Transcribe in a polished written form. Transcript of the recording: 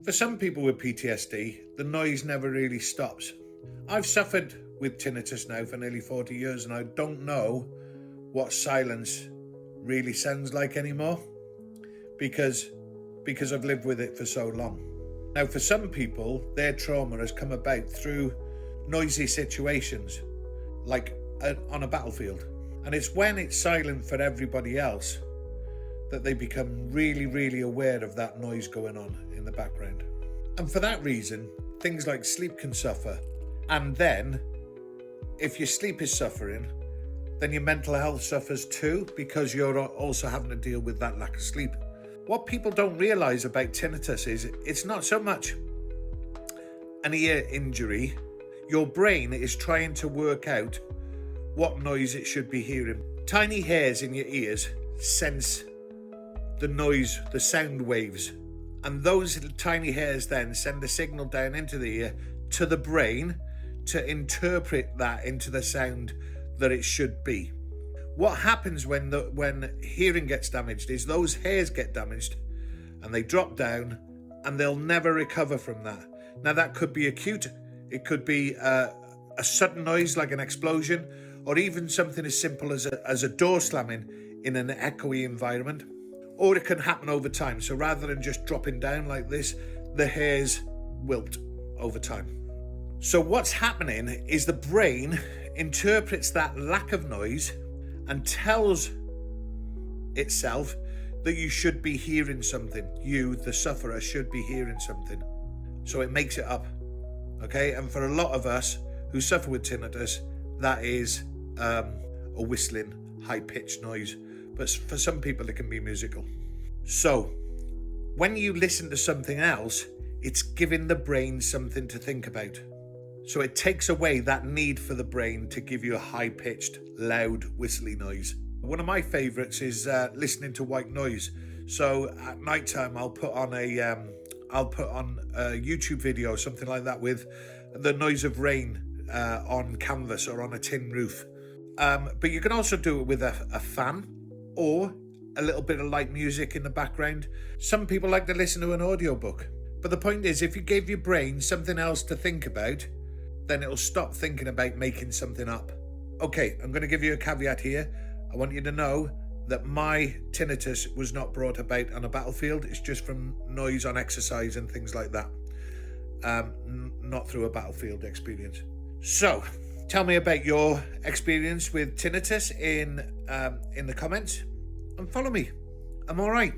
For some people with PTSD, the noise never really stops. I've suffered with tinnitus now for nearly 40 years and I don't know what silence really sounds like anymore because I've lived with it for so long. Now, for some people, their trauma has come about through noisy situations, like on a battlefield. And it's when it's silent for everybody else that they become really, really aware of that noise going on in the background. And for that reason, things like sleep can suffer. And then, if your sleep is suffering, then your mental health suffers too, because you're also having to deal with that lack of sleep. What people don't realise about tinnitus is it's not so much an ear injury. Your brain is trying to work out what noise it should be hearing. Tiny hairs in your ears sense the noise, the sound waves, and those tiny hairs then send a signal down into the ear to the brain to interpret that into the sound that it should be. What happens when hearing gets damaged is those hairs get damaged and they drop down and they'll never recover from that. Now, that could be acute. It could be a sudden noise like an explosion, or even something as simple as a door slamming in an echoey environment. Or it can happen over time. So rather than just dropping down like this, the hairs wilt over time. So what's happening is the brain interprets that lack of noise and tells itself that you should be hearing something. You, the sufferer, should be hearing something. So it makes it up. Okay? And for a lot of us who suffer with tinnitus, that is a whistling, high-pitched noise. But for some people, it can be musical. So when you listen to something else, it's giving the brain something to think about. So it takes away that need for the brain to give you a high-pitched, loud, whistly noise. One of my favourites is listening to white noise. So at night time, I'll put on a YouTube video, something like that, with the noise of rain on canvas or on a tin roof. But you can also do it with a fan or a little bit of light music in the background. Some people like to listen to an audiobook. But the point is, if you gave your brain something else to think about, then it'll stop thinking about making something up. Okay, I'm going to give you a caveat here. I want you to know that my tinnitus was not brought about on a battlefield. It's just from noise on exercise and things like that. Not through a battlefield experience. So, tell me about your experience with tinnitus in the comments and follow me. I'm all right.